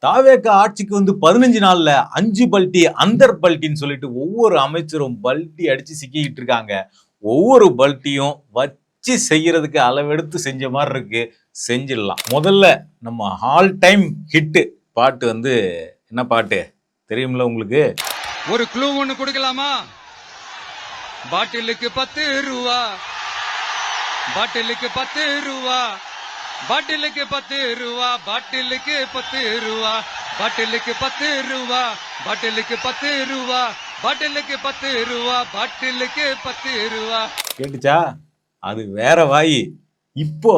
தாவேக ஆட்சிக்கு வந்து 15 நாள்ல 5 பல்டி அந்தர் பல்ட்டின்னு சொல்லிட்டு ஒவ்வொரு அமைச்சரும் பல்டி அடிச்சு சிக்கிக்கிட்டு இருக்காங்க. ஒவ்வொரு பல்ட்டியும் வச்சு செய்யறதுக்கு அளவெடுத்து செஞ்ச மாதிரி இருக்கு. செஞ்சிடலாம். முதல்ல நம்ம ஆல் டைம் ஹிட் பாட்டு வந்து என்ன பாட்டு தெரியும்ல உங்களுக்கு? ஒரு க்ளூ ஒன்னு கொடுக்கலாமா? பாட்டிலுக்கு 10 ரூபா, பாட்டிலுக்கு 10 ரூபா, பாட்டிலுக்கு 10 ரூபா, பாட்டிலுக்கு 10 ரூபா, பாட்டிலுக்கு 10 ரூபா, பாட்டிலுக்கு 10 ரூபா, பாட்டிலுக்கு 10 ரூபா, பாட்டிலுக்கு 10 ரூபா. கேட்டுச்சா? அது வேற வாய். இப்போ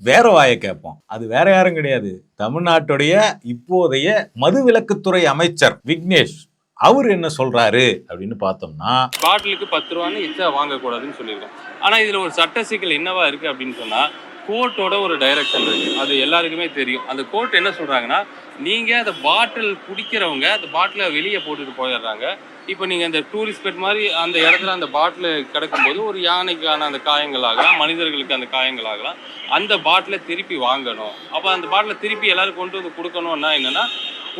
வேற வாயை கேட்போம். அது வேற யாரும் கிடையாது, தமிழ்நாட்டுடைய இப்போதைய மதுவிலக்குத்துறை அமைச்சர் விக்னேஷ். அவர் என்ன சொல்றாரு அப்படின்னு பார்த்தோம்னா, பாட்டிலுக்கு 10 ரூபான்னு எச்சா வாங்கக்கூடாதுன்னு சொல்லியிருக்கோம். ஆனா இதுல ஒரு சட்ட சிக்கல் என்னவா இருக்கு அப்படின்னு சொன்னா, கோர்ட்டோட ஒரு டைரக்ஷன் இருக்கு. அது எல்லாருக்குமே தெரியும். அந்த கோர்ட் என்ன சொல்றாங்கன்னா, நீங்க அந்த பாட்டில் குடிக்கிறவங்க அந்த பாட்டில வெளியே போட்டுட்டு போயிடுறாங்க. இப்போ நீங்க அந்த டூரிஸ்ட் ஸ்பாட் மாதிரி அந்த இடத்துல அந்த பாட்டில் கிடக்கும்போது ஒரு யானைக்கான அந்த காயங்கள் ஆகலாம், மனிதர்களுக்கு அந்த காயங்கள் ஆகலாம். அந்த பாட்டிலை திருப்பி வாங்கணும். அப்போ அந்த பாட்டிலை திருப்பி எல்லாரும் கொண்டு வந்து கொடுக்கணும்னா என்னன்னா,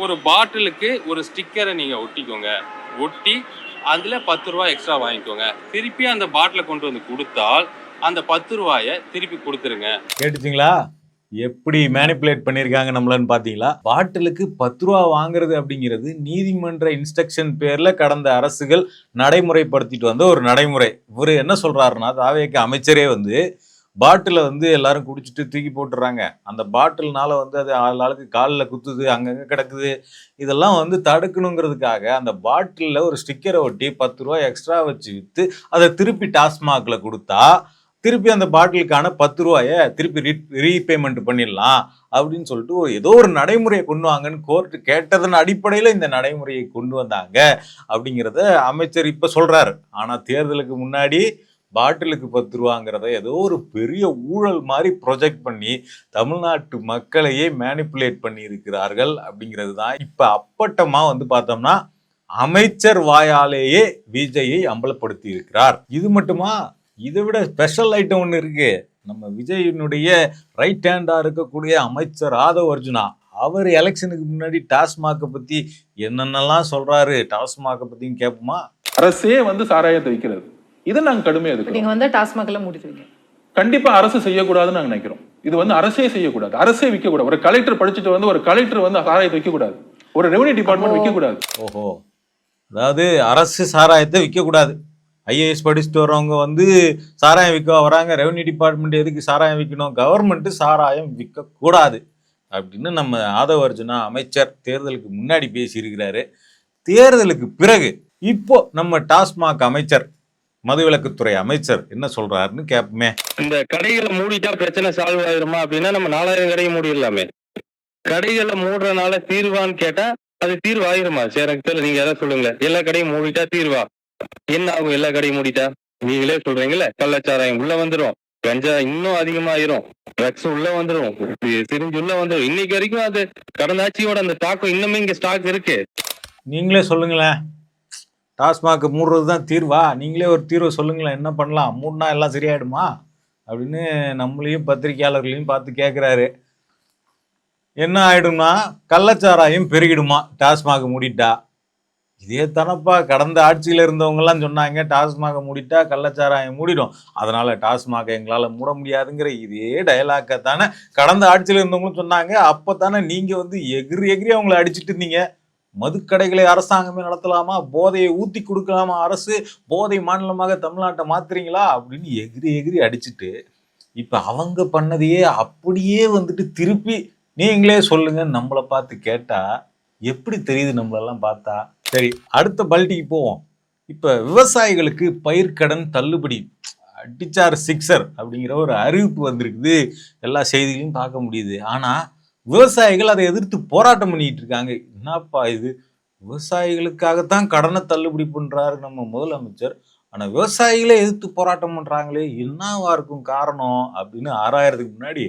ஒரு பாட்டிலுக்கு ஒரு ஸ்டிக்கரை நீங்க ஒட்டிக்கோங்க. ஒட்டி அதுல 10 ரூபாய் எக்ஸ்ட்ரா வாங்கிக்கோங்க. திருப்பி அந்த பாட்டிலை கொண்டு வந்து கொடுத்தால் அந்த 10 ரூபாயை திருப்பி கொடுத்துருங்க. கேட்டுச்சிங்களா? எப்படி மேனிப்புலேட் பண்ணியிருக்காங்க நம்மளன்னு பார்த்தீங்களா? பாட்டிலுக்கு 10 ரூபா வாங்குறது அப்படிங்கிறது நீதிமன்ற இன்ஸ்ட்ரக்ஷன் பேர்ல கடந்த அரசுகள் நடைமுறைப்படுத்திட்டு வந்த ஒரு நடைமுறை. இவர் என்ன சொல்றாருன்னா, தாவேக அமைச்சரே வந்து பாட்டில வந்து எல்லாரும் குடிச்சிட்டு தூக்கி போட்டுறாங்க. அந்த பாட்டில்னால வந்து அது ஆளுக்கு காலில் குத்துது, அங்கங்க கிடக்குது. இதெல்லாம் வந்து தடுக்கணுங்கிறதுக்காக அந்த பாட்டிலில் ஒரு ஸ்டிக்கரை ஒட்டி 10 ரூபா எக்ஸ்ட்ரா வச்சு விற்று அதை திருப்பி டாஸ்மாகில் கொடுத்தா திருப்பி அந்த பாட்டிலுக்கான 10 ரூபாயை திருப்பி ரீபேமெண்ட் பண்ணிடலாம் அப்படின்னு சொல்லிட்டு ஏதோ ஒரு நடைமுறையை கொண்டு வாங்கன்னு கோர்ட்டு கேட்டதன் அடிப்படையில் இந்த நடைமுறையை கொண்டு வந்தாங்க அப்படிங்கிறத அமைச்சர் இப்போ சொல்றாரு. ஆனால் தேர்தலுக்கு முன்னாடி பாட்டிலுக்கு 10 ரூபாங்கிறத ஏதோ ஒரு பெரிய ஊழல் மாதிரி ப்ரொஜெக்ட் பண்ணி தமிழ்நாட்டு மக்களையே மேனிப்புலேட் பண்ணி இருக்கிறார்கள் அப்படிங்கிறது தான் இப்போ அப்பட்டமா வந்து பார்த்தோம்னா அமைச்சர் வாயாலேயே விஜயை அம்பலப்படுத்தி இருக்கிறார். இது மட்டுமா? இதை விட ஸ்பெஷல் ஐட்டம் ஒன்று இருக்கு. நம்ம விஜயினுடைய ரைட் ஹேண்டா இருக்கக்கூடிய அமைச்சர் ஆதவ் அர்ஜுனா, அவர் எலெக்ஷனுக்கு முன்னாடி டாஸ்மாகை பத்தி என்னென்னலாம் சொல்றாரு. டாஸ்மாகை பத்தியும் கேட்போமா? அரசே வந்து சாராயத்தை விற்கிறது, இதை நாங்க கடுமையா எதிர்க்கிறோம். நீங்க வந்து டாஸ்மாக்ல மூடிடுவீங்க? கண்டிப்பா அரசு செய்யக்கூடாதுன்னு நாங்க நினைக்கிறோம். இது வந்து அரசே செய்யக்கூடாது, அரசே விற்க கூடாது. ஒரு கலெக்டர் படிச்சுட்டு வந்து ஒரு கலெக்டர் வந்து சாராயத்தை விற்க கூடாது, ஒரு ரெவன்யூ டிபார்ட்மெண்ட் விற்க கூடாது. ஓஹோ, அதாவது அரசு சாராயத்தை விற்க கூடாது. ஐஏஎஸ் படிச்சுட்டு வரவங்க வந்து சாராயம் விற்க வராங்க. ரெவன்யூ டிபார்ட்மெண்ட் எதுக்கு சாராயம் விற்கணும்? கவர்மெண்ட் சாராயம் விற்க கூடாது அப்படின்னு நம்ம ஆதவ் அர்ஜுனா அமைச்சர் தேர்தலுக்கு முன்னாடி பேசியிருக்கிறாரு. தேர்தலுக்கு பிறகு இப்போ நம்ம டாஸ்மாக் அமைச்சர், மதுவிலக்குத்துறை அமைச்சர் என்ன சொல்றாருன்னு கேட்போமே. இந்த கடைகளை மூடிட்டா பிரச்சனை சால்வ் ஆயிருமா அப்படின்னா நம்ம 4000 கடையை மூடிடலாமே. கடைகளை மூடுறதுனால தீர்வான்னு கேட்டா அது தீர்வு ஆயிருமா? சரி, எனக்கு தெரியல, நீங்க எதாவது சொல்லுங்களேன். எல்லா கடையும் மூடிட்டா தீர்வா? என்ன ஆகும் எல்லா கடையும் மூடிட்டா? நீங்களே சொல்றீங்கல்ல, கள்ளச்சாராயம் உள்ள வந்துடும், கஞ்சா இன்னும் அதிகமாயிரும், ட்ரக்ஸ் உள்ள வந்துடும், சிரிஞ்சு உள்ள வந்துடும். இன்னைக்கு வரைக்கும் அது கடந்த ஆட்சியோட அந்த தாக்கம் இன்னுமே இங்க ஸ்டாக் இருக்கு. நீங்களே சொல்லுங்களேன், டாஸ்மாக் மூடுறது தான் தீர்வா? நீங்களே ஒரு தீர்வை சொல்லுங்களேன், என்ன பண்ணலாம்? மூடினா எல்லாம் சரியாயிடுமா அப்படின்னு நம்மளையும் பத்திரிகையாளர்களையும் பார்த்து கேட்குறாரு. என்ன ஆயிடும்னா கள்ளச்சாராயம் பெருகிடுமா டாஸ்மாக் மூடிட்டா? இதே தானப்பா கடந்த ஆட்சியில் இருந்தவங்கலாம் சொன்னாங்க, டாஸ்மாக மூடிட்டா கள்ளச்சாராயம் மூடிடும், அதனால டாஸ்மாக எங்களால் மூட முடியாதுங்கிற இதே டயலாக்கை தானே கடந்த ஆட்சியில் இருந்தவங்களும் சொன்னாங்க. அப்போ தானே நீங்கள் வந்து எகிரி அவங்கள அடிச்சுட்டு இருந்தீங்க. மதுக்கடைகளை அரசாங்கமே நடத்தலாமா? போதையை ஊற்றி கொடுக்கலாமா? அரசு போதை மாநிலமாக தமிழ்நாட்டை மாத்துறீங்களா அப்படின்னு எகிரி அடிச்சுட்டு இப்போ அவங்க பண்ணதையே அப்படியே வந்துட்டு திருப்பி நீங்களே சொல்லுங்க நம்மளை பார்த்து கேட்டா எப்படி தெரியுது நம்மளெல்லாம் பார்த்தா? சரி, அடுத்த பல்ட்டிக்கு போவோம். இப்போ விவசாயிகளுக்கு பயிர்க்கடன் தள்ளுபடி அடிச்சார் சிக்ஸர் அப்படிங்கிற ஒரு அறிவிப்பு வந்திருக்குது. எல்லா செய்திகளையும் பார்க்க முடியுது. ஆனால் விவசாயிகள் அதை எதிர்த்து போராட்டம் பண்ணிட்டு இருக்காங்க. என்னப்பா இது, விவசாயிகளுக்காகத்தான் கடனை தள்ளுபடி பண்றாரு நம்ம முதலமைச்சர், ஆனால் விவசாயிகளே எதிர்த்து போராட்டம் பண்றாங்களே, என்னவா இருக்கும் காரணம் அப்படின்னு ஆராயறதுக்கு முன்னாடி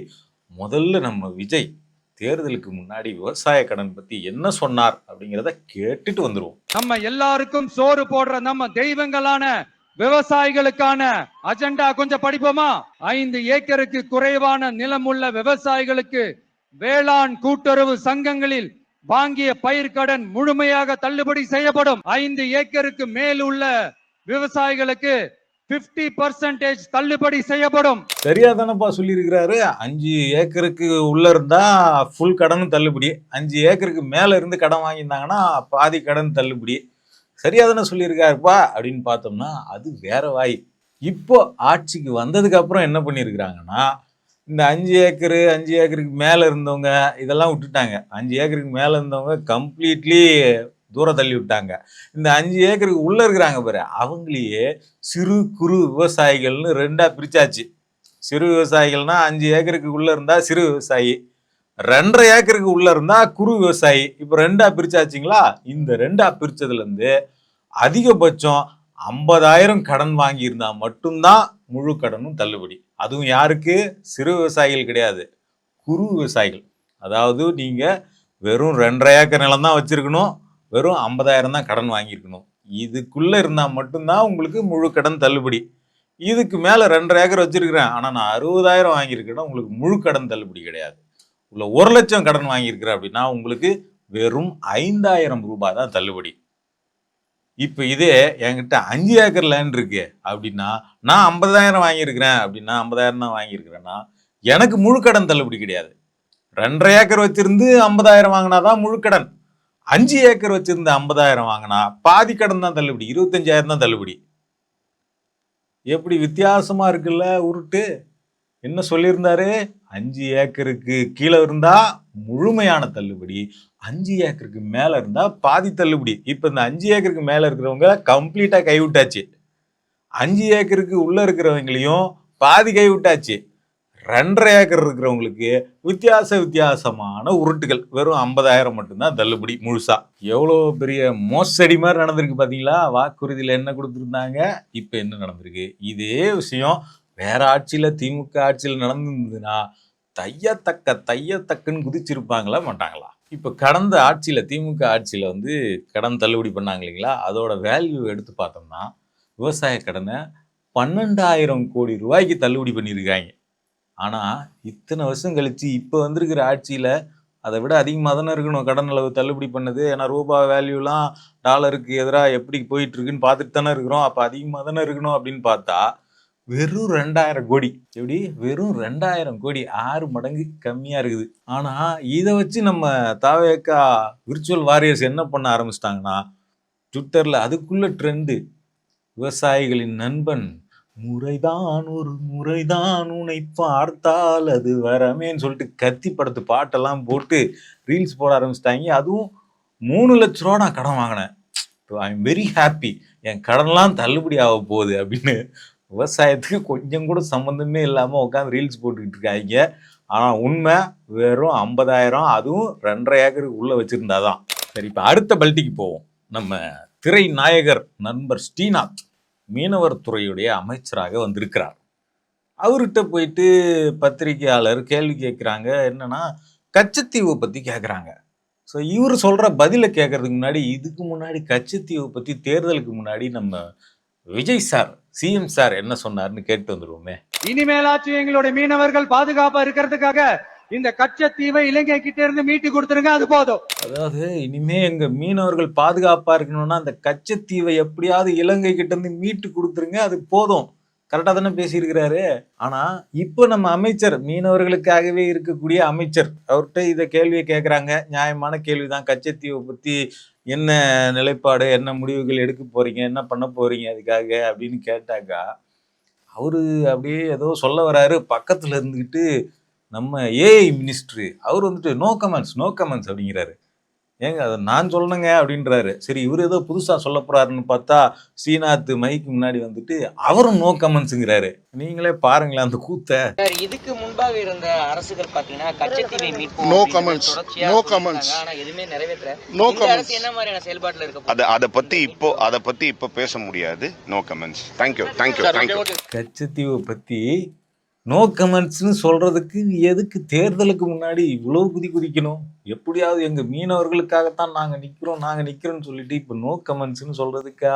முதல்ல நம்ம விஜய் தேர்தலுக்கு முன்னாடி விவசாய கடன் பத்தி என்ன சொன்னார் அப்படிங்கிறத கேட்டுட்டு வந்துருவோம். நம்ம எல்லாருக்கும் சோறு போடுற நம்ம தெய்வங்களான விவசாயிகளுக்கான அஜெண்டா கொஞ்சம் படிப்போமா? 5 ஏக்கருக்கு குறைவான நிலம் உள்ள விவசாயிகளுக்கு வேளாண் கூட்டுறவு சங்கங்களில் வாங்கிய பயிர்க்கடன் முழுமையாக தள்ளுபடி செய்யப்படும். 5 ஏக்கருக்கு மேல் உள்ள விவசாயிகளுக்கு 50% தள்ளுபடி செய்யப்படும். சரியா தானப்பா சொல்லியிருக்கிறாரு. 5 ஏக்கருக்கு உள்ள இருந்தா ஃபுல் கடன் தள்ளுபடி, 5 ஏக்கருக்கு மேல இருந்து கடன் வாங்கியிருந்தாங்கன்னா பாதி கடன் தள்ளுபடி. சரியா தானே சொல்லியிருக்காருப்பா அப்படின்னு பார்த்தோம்னா அது வேற வாய். இப்போ ஆட்சிக்கு வந்ததுக்கு அப்புறம் என்ன பண்ணியிருக்கிறாங்கன்னா, இந்த 5 ஏக்கருக்கு மேல இருந்தவங்க இதெல்லாம் விட்டுட்டாங்க. 5 ஏக்கருக்கு மேல இருந்தவங்க கம்ப்ளீட்லி தூரம் தள்ளி விட்டாங்க. இந்த 5 ஏக்கருக்கு உள்ள இருக்கிறாங்க பாரு, அவங்களையே சிறு குறு விவசாயிகள்னு 2ஆ பிரிச்சாச்சு. சிறு விவசாயிகள்னா 5 ஏக்கருக்கு உள்ள இருந்தா சிறு விவசாயி, 2.5 ஏக்கருக்கு உள்ள இருந்தா குறு விவசாயி. இப்ப 2ஆ பிரிச்சாச்சுங்களா? இந்த 2ஆ பிரிச்சதுல இருந்து அதிகபட்சம் 50,000 கடன் வாங்கியிருந்தா மட்டும்தான் முழு கடனும் தள்ளுபடி. அதுவும் யாருக்கு? சிறு விவசாயிகள் கிடையாது, குறு விவசாயிகள். அதாவது நீங்க வெறும் 2.5 ஏக்கர் நிலம் தான் வச்சிருக்கணும், வெறும் 50,000 தான் கடன் வாங்கியிருக்கணும். இதுக்குள்ள இருந்தா மட்டும்தான் உங்களுக்கு முழு கடன் தள்ளுபடி. இதுக்கு மேல 2.5 ஏக்கர் வச்சிருக்கிறேன், ஆனா நான் 60,000 வாங்கியிருக்கேன்னா உங்களுக்கு முழு கடன் தள்ளுபடி கிடையாது. உள்ள 1 லட்சம் கடன் வாங்கியிருக்கிறேன் அப்படின்னா உங்களுக்கு வெறும் 5,000 ரூபாய் தான் தள்ளுபடி. இப்ப இதே என்கிட்ட 5 ஏக்கர் லேண்ட் இருக்கு அப்படின்னா, நான் 50,000 வாங்கியிருக்கிறேன் அப்படின்னா, 50,000 தான் வாங்கியிருக்கிறேன்னா எனக்கு முழு கடன் தள்ளுபடி கிடையாது. 2.5 ஏக்கர் வச்சிருந்து 50,000 வாங்கினாதான் முழு கடன். 5 ஏக்கர் வச்சிருந்து 50,000 வாங்கினா பாதி கடன் தான் தள்ளுபடி, 25,000 தான் தள்ளுபடி. எப்படி வித்தியாசமா இருக்குல்ல உருட்டு? என்ன சொல்லியிருந்தாரு? 5 ஏக்கருக்கு கீழே இருந்தா முழுமையான தள்ளுபடி, 5 ஏக்கருக்கு மேல இருந்தா பாதி தள்ளுபடி. இப்ப இந்த 5 ஏக்கருக்கு மேல இருக்கிறவங்க கம்ப்ளீட்டா கைவிட்டாச்சு, 5 ஏக்கருக்கு உள்ள இருக்கிறவங்களையும் பாதி கைவிட்டாச்சு. 2.5 ஏக்கர் இருக்கிறவங்களுக்கு வித்தியாசமான உருட்டுகள். வெறும் 50,000 மட்டும்தான் தள்ளுபடி முழுசா. எவ்வளோ பெரிய மோசடி மாதிரி நடந்திருக்கு பாத்தீங்களா? வாக்குறுதியில என்ன கொடுத்துருந்தாங்க, இப்ப என்ன நடந்திருக்கு? இதே விஷயம் வேற ஆட்சியில, திமுக ஆட்சியில் நடந்திருந்ததுன்னா தையத்தக்குன்னு குதிச்சிருப்பாங்களா மாட்டாங்களா? இப்ப கடந்த ஆட்சியில, திமுக ஆட்சியில கடன் தள்ளுபடி பண்ணாங்க இல்லைங்களா? அதோட வேல்யூ எடுத்து பார்த்தோம்னா விவசாய கடனை 12,000 கோடி ரூபாய்க்கு தள்ளுபடி பண்ணியிருக்காங்க. ஆனா இத்தனை வருஷம் கழிச்சு இப்ப வந்திருக்கிற ஆட்சியில அதை விட அதிகமாக தானே இருக்கணும் கடன் அளவு தள்ளுபடி பண்ணது. ஏன்னா ரூபாய் வேல்யூலாம் டாலருக்கு எதிராக எப்படி போயிட்டு இருக்குன்னு பார்த்துட்டு தானே இருக்கிறோம். அப்ப அதிகமாக தானே இருக்கணும் அப்படின்னு பார்த்தா வெறும் 2,000 கோடி. எப்படி? வெறும் 2,000 கோடி, 6 மடங்கு கம்மியா இருக்குது. ஆனா இதை வச்சு நம்ம தாவேக்கா விர்ச்சுவல் வாரியர்ஸ் என்ன பண்ண ஆரம்பிச்சிட்டாங்கன்னா, ட்விட்டர்ல அதுக்குள்ள ட்ரெண்டு, விவசாயிகளின் நண்பன் முறைதான் ஒரு முறைதான் உன்னை பார்த்தால் அது வரமேன்னு சொல்லிட்டு கத்தி படத்து பாட்டெல்லாம் போட்டு ரீல்ஸ் போட ஆரம்பிச்சிட்டாங்க. அதுவும் 3 லட்ச ரூபா நான் கடன் வாங்கினேன், ஐ எம் வெரி ஹாப்பி, என் கடன்லாம் தள்ளுபடி ஆக போகுது அப்படின்னு விவசாயத்துக்கு கொஞ்சம் கூட சம்மந்தமே இல்லாம உட்காந்து ரீல்ஸ் போட்டுக்கிட்டு இருக்காங்க. ஆனா உண்மை வெறும் 50,000, அதுவும் 2.5 ஏக்கருக்கு உள்ள வச்சிருந்தாதான். சரி, இப்ப அடுத்த பல்ட்டிக்கு போவோம். நம்ம திரை நாயகர் நண்பர் ஸ்ரீநாத் மீனவர் துறையுடைய அமைச்சராக வந்திருக்கிறார். அவர்கிட்ட போயிட்டு பத்திரிகையாளர் கேள்வி கேட்குறாங்க. என்னன்னா, கச்சத்தீவை பத்தி கேட்குறாங்க. ஸோ இவர் சொல்ற பதிலை கேட்கறதுக்கு முன்னாடி, இதுக்கு முன்னாடி கச்சத்தீவை பத்தி தேர்தலுக்கு முன்னாடி நம்ம விஜய் சார், சிஎம் சார் என்ன சொன்னார்னு கேட்டு வந்துருவோமே. இனிமேலாச்சும் எங்களுடைய மீனவர்கள் பாதுகாப்பா இருக்கிறதுக்காக இந்த கச்சத்தீவை இலங்கை கிட்ட இருந்து மீட்டு கொடுத்துருங்க, அது போதும். அதாவது இனிமே எங்க மீனவர்கள் பாதுகாப்பா இருக்கணும்னா அந்த கச்சத்தீவை எப்படியாவது இலங்கை கிட்ட இருந்து மீட்டு கொடுத்துருங்க, அது போதும். கரெக்டா தானே பேசியிருக்கிறாரு. ஆனா இப்போ நம்ம அமைச்சர், மீனவர்களுக்காகவே இருக்கக்கூடிய அமைச்சர், அவர்கிட்ட இதை கேள்வியை கேட்குறாங்க. நியாயமான கேள்விதான். கச்சத்தீவை பத்தி என்ன நிலைப்பாடு, என்ன முடிவுகள் எடுக்க போறீங்க, என்ன பண்ண போறீங்க அதுக்காக அப்படின்னு கேட்டாக்கா, அவரு அப்படியே ஏதோ சொல்ல வராரு. பக்கத்துல இருந்துக்கிட்டு நம்ம ஏஐ மினிஸ்ட்ரு அவர் நோ கமெண்ட்ஸ் அப்படிங்கிறாரு. ஏங்க அதை நான் சொல்லணுங்க அப்படின்றாரு. சரி, இவர் ஏதோ புதுசா சொல்ல போறாருன்னு பார்த்தா ஸ்ரீநாத் மைக்கு முன்னாடி அவரும் நோ கமெண்ட்ஸுங்கிறாரு. நீங்களே பாருங்களேன் அந்த கூத்த. இதுக்கு முன்பாக இருந்த அரசுகள் பாத்தீங்கன்னா கச்சத்தீவை மீட்போம், நோ கமெண்ட்ஸ், நோ கமெண்ட்ஸ், ஆனா எதுவுமே நிறைவேற்ற. நோ இந்த கமெண்ட்ஸ். அரசு என்ன மாதிரியான செயல்பாட்டுல இருக்க? அத பத்தி இப்போ பேச முடியாது. No comments. தேங்க்யூ. கச்சத்தீவை பத்தி நோ கமெண்ட்ஸ்னு சொல்றதுக்கு எதுக்கு தேர்தலுக்கு முன்னாடி இவ்வளவு குதிக்கணும்? எப்படியாவது எங்க மீனவர்களுக்காகத்தான் நாங்க நிக்கிறோம்னு சொல்லிட்டு இப்ப நோ கமெண்ட்ஸ்னு சொல்றதுக்கா?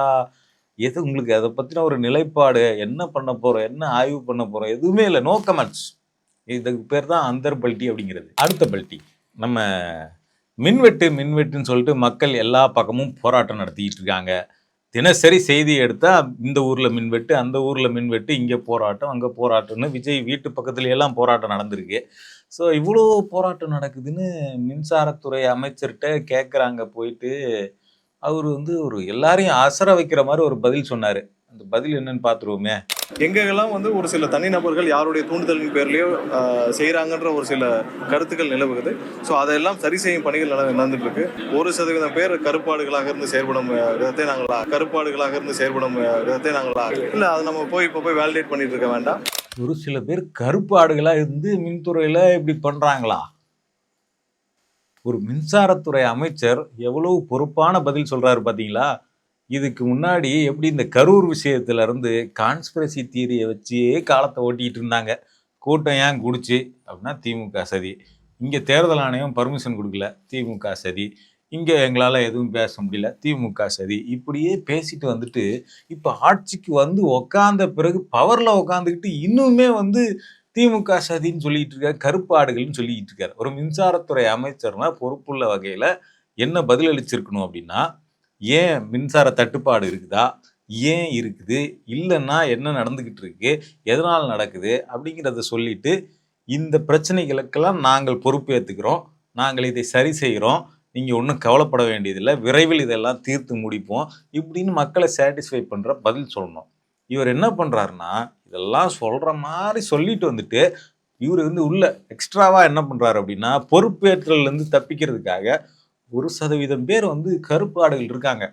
எது உங்களுக்கு அதை பத்தின ஒரு நிலைப்பாடு, என்ன பண்ண போறோம், என்ன ஆய்வு பண்ண போறோம், எதுவுமே இல்லை. No comments. இதுக்கு பேர் தான் அந்தர் பல்ட்டி அப்படிங்கிறது. அடுத்த பல்ட்டி, நம்ம மின்வெட்டுன்னு சொல்லிட்டு மக்கள் எல்லா பக்கமும் போராட்டம் நடத்திக்கிட்டு இருக்காங்க. தினசரி செய்தி எடுத்தா இந்த ஊர்ல மின்வெட்டு, அந்த ஊர்ல மின்வெட்டு, இங்க போராட்டம், அங்க போராட்டம்னு விஜய் வீட்டு பக்கத்துல எல்லாம் போராட்டம் நடந்திருக்கு. ஸோ இவ்வளோ போராட்டம் நடக்குதுன்னு மின்சாரத்துறை அமைச்சர்கிட்ட கேட்குறாங்க போயிட்டு. அவர் வந்து ஒரு எல்லாரையும் அசர வைக்கிற மாதிரி ஒரு பதில் சொன்னாரு. அந்த பதில் என்னன்னு பார்த்துருவோமே. எங்கெல்லாம் வந்து ஒரு சில தனிநபர்கள் யாருடைய தூண்டுதலின் பேர்லயோ செய்கிறாங்கன்ற ஒரு சில கருத்துக்கள் நிலவுகிறது. ஸோ அதெல்லாம் சரி செய்யும் பணிகள் நடந்துட்டு இருக்கு. 1% பேர் கருப்பாடுகளாக இருந்து செயல்படும் விதத்தை நாங்கள் இல்லை, அதை நம்ம இப்போ போய் வேலிடேட் பண்ணிட்டு இருக்க வேண்டாம். ஒரு சில பேர் கருப்பு ஆடுகளா இருந்து மின்துறையில இப்படி பண்றாங்களா? ஒரு மின்சாரத்துறை அமைச்சர் எவ்வளவு பொறுப்பான பதில் சொல்றாரு பாத்தீங்களா? இதுக்கு முன்னாடி எப்படி இந்த கரூர் விஷயத்துல இருந்து கான்ஸ்பிரசி தியரியை வச்சே காலத்தை ஓட்டிட்டு இருந்தாங்க. கூட்டம் ஏன் குடிச்சு அப்படின்னா திமுக சதி, இங்க தேர்தல் ஆணையம் பர்மிஷன் கொடுக்கல திமுக சதி, இங்க எங்களால எதுவும் பேச முடியல திமுக சதி, இப்படியே பேசிட்டு வந்துட்டு இப்ப ஆட்சிக்கு வந்து உக்காந்த பிறகு பவர்ல உக்காந்துக்கிட்டு இன்னுமே வந்து திமுக சதின்னு சொல்லிட்டு இருக்காரு, கருப்பு ஆடுகள்னு சொல்லிட்டு இருக்காரு. ஒரு மின்சாரத்துறை அமைச்சர்னா பொறுப்புள்ள வகையில என்ன பதில் அளிச்சிருக்கணும் அப்படின்னா, ஏன் மின்சார தட்டுப்பாடு இருக்குதா, ஏன் இருக்குது, இல்லைன்னா என்ன நடந்துகிட்டு இருக்கு, எதனால் நடக்குது அப்படிங்கிறத சொல்லிட்டு இந்த பிரச்சனைகளுக்கெல்லாம் நாங்கள் பொறுப்பேற்றுக்கிறோம், நாங்கள் இதை சரி செய்கிறோம், நீங்கள் ஒன்றும் கவலைப்பட வேண்டியதில்லை, விரைவில் இதெல்லாம் தீர்த்து முடிப்போம் இப்படின்னு மக்களை சாட்டிஸ்ஃபை பண்ணுற பதில் சொல்லணும். இவர் என்ன பண்ணுறாருன்னா இதெல்லாம் சொல்கிற மாதிரி சொல்லிட்டு வந்துட்டு இவர் வந்து உள்ள எக்ஸ்ட்ராவாக என்ன பண்ணுறாரு அப்படின்னா, பொறுப்பேற்றலேருந்து தப்பிக்கிறதுக்காக 1% பேர் வந்து கருப்பு ஆடுகள் இருக்காங்க,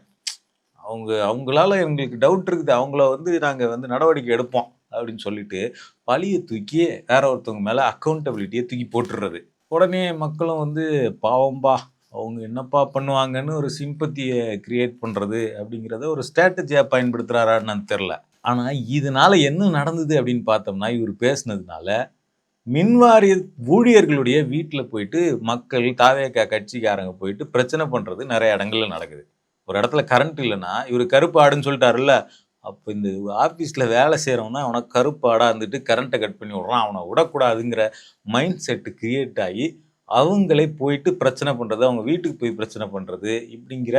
அவங்களால எங்களுக்கு டவுட் இருக்குது, அவங்கள வந்து நாங்கள் வந்து நடவடிக்கை எடுப்போம் அப்படின்னு சொல்லிட்டு பழியை தூக்கி வேற ஒருத்தவங்க மேலே அக்கௌண்டபிலிட்டியை தூக்கி போட்டுடுறது. உடனே மக்களும் வந்து பாவம்பா அவங்க என்னப்பா பண்ணுவாங்கன்னு ஒரு சிம்பத்தியை கிரியேட் பண்ணுறது அப்படிங்கிறத ஒரு ஸ்ட்ராட்டஜியாக பயன்படுத்துகிறாரான்னு எனக்கு தெரில. ஆனால் இதனால என்ன நடந்தது அப்படின்னு பார்த்தோம்னா, இவர் பேசுனதுனால மின்வாரிய ஊழியர்களுடைய வீட்டில் போயிட்டு மக்கள் தாவேகா கட்சிக்காரங்க போயிட்டு பிரச்சனை பண்ணுறது நிறைய இடங்கள்ல நடக்குது. ஒரு இடத்துல கரண்ட் இல்லைன்னா இவர் கருப்பு ஆடுன்னு சொல்லிட்டாருல்ல, அப்போ இந்த ஆஃபீஸில் வேலை செய்கிறவனா அவனை கருப்பு ஆடாக இருந்துட்டு கரண்ட்டை கட் பண்ணி விட்றான், அவனை விடக்கூடாதுங்கிற மைண்ட் செட்டு கிரியேட் ஆகி அவங்களே போயிட்டு பிரச்சனை பண்ணுறது, அவங்க வீட்டுக்கு போய் பிரச்சனை பண்ணுறது, இப்படிங்கிற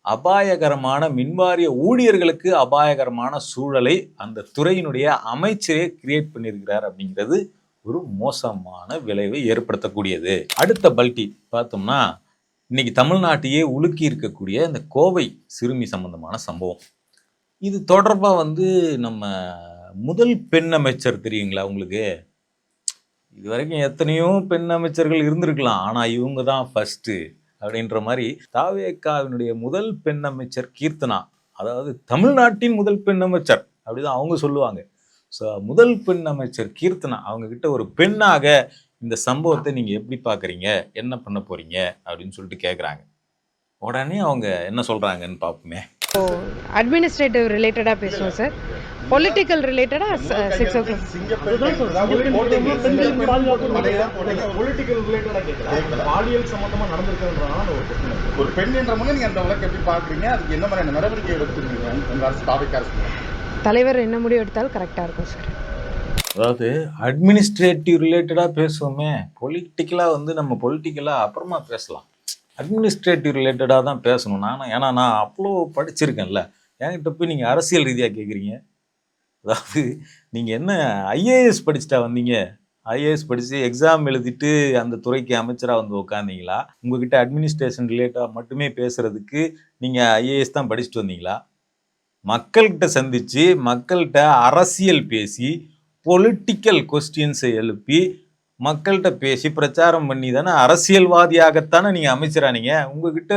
அபாயகரமான மின்வாரிய ஊழியர்களுக்கு அபாயகரமான சூழலை அந்த துறையினுடைய அமைச்சரே கிரியேட் பண்ணியிருக்கிறார் அப்படிங்கிறது ஒரு மோசமான விளைவை ஏற்படுத்தக்கூடியது. அடுத்த பல்டி பார்த்தோம்னா, இன்னைக்கு தமிழ்நாட்டையே உலுக்கி இருக்கக்கூடிய இந்த கோவை சிறுமி சம்பந்தமான சம்பவம். இது தொடர்பாக வந்து நம்ம முதல் பெண் அமைச்சர் தெரியுங்களா உங்களுக்கு? இது வரைக்கும் எத்தனையோ பெண் அமைச்சர்கள் இருந்திருக்கலாம், ஆனால் இவங்க தான் ஃபர்ஸ்ட்டு அப்படின்ற மாதிரி தாவேகாவினுடைய முதல் பெண் அமைச்சர் கீர்த்தனா, அதாவது தமிழ்நாட்டின் முதல் பெண் அமைச்சர் அப்படிதான் அவங்க சொல்லுவாங்க. ஸோ முதல் பெண் அமைச்சர் கீர்த்தனா அவங்க கிட்ட ஒரு பெண்ணாக இந்த சம்பவத்தை நீங்கள் எப்படி பார்க்குறீங்க, என்ன பண்ண போறீங்க அப்படின்னு சொல்லிட்டு கேட்குறாங்க. உடனே அவங்க என்ன சொல்கிறாங்கன்னு பார்ப்போமே. அட்மினிஸ்ட்ரேட்டிவ் ரிலேட்டடாக பேசுவோம் சார், பொலிட்டிக்கல் ரிலேட்டடாக 6 o'clock. பாலியல் சம்பந்தமா நடந்திருக்கிறதுனால ஒரு பெண் என்ற முறை நீங்க அந்த வழக்கு எப்படி பாக்குறீங்க, அதுக்கு என்ன மாதிரியான நடவடிக்கை எடுத்துருக்கீங்க உங்க அரசு தாவேகா அரசு? தலைவர் என்ன முடிவு எடுத்தாலும் கரெக்டாக இருக்கும் சார். அதாவது அட்மினிஸ்ட்ரேட்டிவ் ரிலேட்டடாக பேசுவோமே, பொலிட்டிக்கலாக வந்து நம்ம பொலிட்டிக்கலாக அப்புறமா பேசலாம், அட்மினிஸ்ட்ரேட்டிவ் ரிலேட்டடாக தான் பேசணும். ஏன்னா நான் அவ்வளோ படிச்சிருக்கேன்ல, என்கிட்ட போய் நீங்கள் அரசியல் ரீதியாக கேட்குறீங்க. அதாவது நீங்கள் என்ன ஐஏஎஸ் படிச்சுட்டா வந்தீங்க, ஐஏஎஸ் படித்து எக்ஸாம் எழுதிட்டு அந்த துறைக்கு அமைச்சராக வந்து உட்காந்தீங்களா? உங்ககிட்ட அட்மினிஸ்ட்ரேஷன் ரிலேட்டடாக மட்டுமே பேசுகிறதுக்கு நீங்கள் ஐஏஎஸ் தான் படிச்சுட்டு வந்தீங்களா? மக்கள்கிட்ட சந்தித்து மக்கள்கிட்ட அரசியல் பேசி பொலிட்டிக்கல் கொஸ்டின்ஸை எழுப்பி மக்கள்கிட்ட பேசி பிரச்சாரம் பண்ணி தானே அரசியல்வாதியாகத்தானே நீங்கள் அமைச்சரானீங்க. உங்ககிட்ட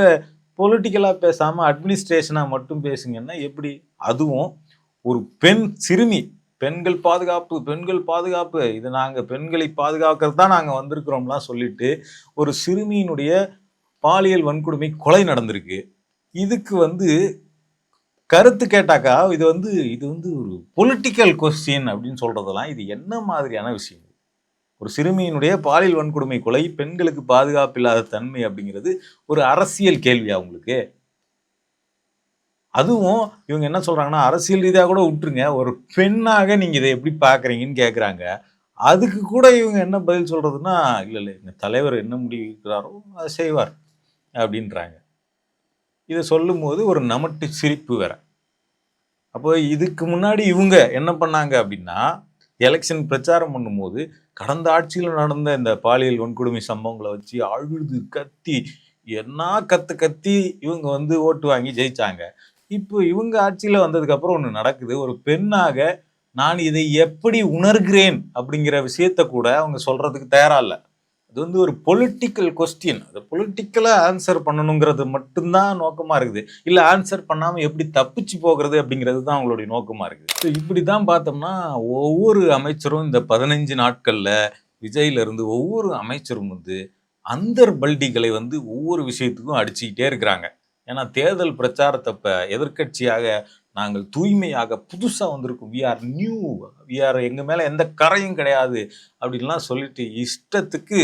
பொலிட்டிக்கலாக பேசாமல் அட்மினிஸ்ட்ரேஷனாக மட்டும் பேசுங்கன்னா எப்படி? அதுவும் ஒரு பெண் சிறுமி, பெண்கள் பாதுகாப்பு, இது நாங்கள் பெண்களை பாதுகாக்கிறது தான் நாங்கள் வந்திருக்கிறோம்லாம் சொல்லிட்டு ஒரு சிறுமியினுடைய பாலியல் வன்கொடுமை கொலை நடந்திருக்கு. இதுக்கு வந்து கருத்து கேட்டாக்கா இது வந்து ஒரு பொலிட்டிக்கல் கொஸ்டின் அப்படின்னு சொல்றதெல்லாம் இது என்ன மாதிரியான விஷயம்? ஒரு சிறுமியினுடைய பாலியல் வன்கொடுமை கொலை, பெண்களுக்கு பாதுகாப்பு இல்லாத தன்மை அப்படிங்கிறது ஒரு அரசியல் கேள்வியா உங்களுக்கு? அதுவும் இவங்க என்ன சொல்றாங்கன்னா, அரசியல் ரீதியாக கூட விட்டுருங்க, ஒரு பெண்ணாக நீங்க இதை எப்படி பாக்குறீங்கன்னு கேட்குறாங்க. அதுக்கு கூட இவங்க என்ன பதில் சொல்றதுன்னா, இல்லை எங்க தலைவர் என்ன முடிவு இருக்கிறாரோ அதை செய்வார், அப்படின்றாங்க. இதை சொல்லும்போது ஒரு நமட்டு சிரிப்பு வேற. அப்போ இதுக்கு முன்னாடி இவங்க என்ன பண்ணாங்க அப்படின்னா, எலெக்ஷன் பிரச்சாரம் பண்ணும்போது கடந்த ஆட்சியில் நடந்த இந்த பாலியல் வன்கொடுமை சம்பவங்களை வச்சு அழுது கத்தி என்ன கத்தி இவங்க வந்து ஓட்டு வாங்கி ஜெயிச்சாங்க. இப்போ இவங்க ஆட்சியில் வந்ததுக்கு அப்புறம் ஒன்று நடக்குது. ஒரு பெண்ணாக நான் இதை எப்படி உணர்கிறேன் அப்படிங்கிற விஷயத்த கூட அவங்க சொல்றதுக்கு தயாரா இல்லை. அது வந்து ஒரு பொலிட்டிக்கல் கொஸ்டின். அதை பொலிட்டிக்கலாக ஆன்சர் பண்ணணுங்கிறது மட்டும்தான் நோக்கமா இருக்குது. இல்லை ஆன்சர் பண்ணாமல் எப்படி தப்பிச்சு போகிறது அப்படிங்கிறது தான் அவங்களுடைய நோக்கமா இருக்குது. ஸோ இப்படி தான் பார்த்தோம்னா ஒவ்வொரு அமைச்சரும் இந்த 15 நாட்களில் விஜயிலிருந்து ஒவ்வொரு அமைச்சரும் வந்து அந்தர் பல்டிகளை வந்து ஒவ்வொரு விஷயத்துக்கும் அடிச்சுக்கிட்டே இருக்கிறாங்க. ஏன்னா தேர்தல் பிரச்சாரத்தப்ப எதிர்க்கட்சியாக நாங்கள் தூய்மையாக புதுசாக வந்திருக்கோம், we are new, we are, எங்கள் மேலே எந்த கரையும் கிடையாது அப்படின்லாம் சொல்லிட்டு இஷ்டத்துக்கு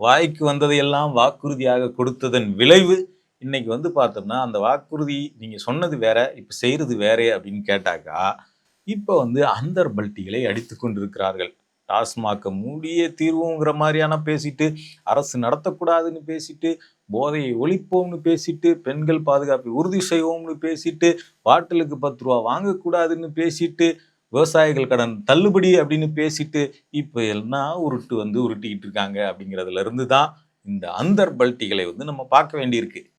வாய்க்கு வந்ததையெல்லாம் வாக்குறுதியாக கொடுத்ததன் விளைவு இன்னைக்கு வந்து பார்த்தோம்னா அந்த வாக்குறுதி நீங்கள் சொன்னது வேற, இப்போ செய்கிறது வேறே அப்படின்னு கேட்டாக்கா இப்போ வந்து அந்தர் பல்ட்டிகளை அடித்து கொண்டிருக்கிறார்கள். டாஸ்மாக மூடியே தீர்வுங்கிற மாதிரியான பேசிட்டு, அரசு நடத்தக்கூடாதுன்னு பேசிட்டு, போதையை ஒழிப்போம்னு பேசிட்டு, பெண்கள் பாதுகாப்பை உறுதி செய்வோம்னு பேசிட்டு, பாட்டிலுக்கு 10 ரூபா வாங்கக்கூடாதுன்னு பேசிட்டு, விவசாயிகள் கடன் தள்ளுபடி அப்படின்னு பேசிட்டு, இப்போ எல்லாம் உருட்டு வந்து உருட்டிக்கிட்டு இருக்காங்க. அப்படிங்கிறதுல இருந்து தான் இந்த அந்தர் பல்ட்டிகளை வந்து நம்ம பார்க்க வேண்டியிருக்கு.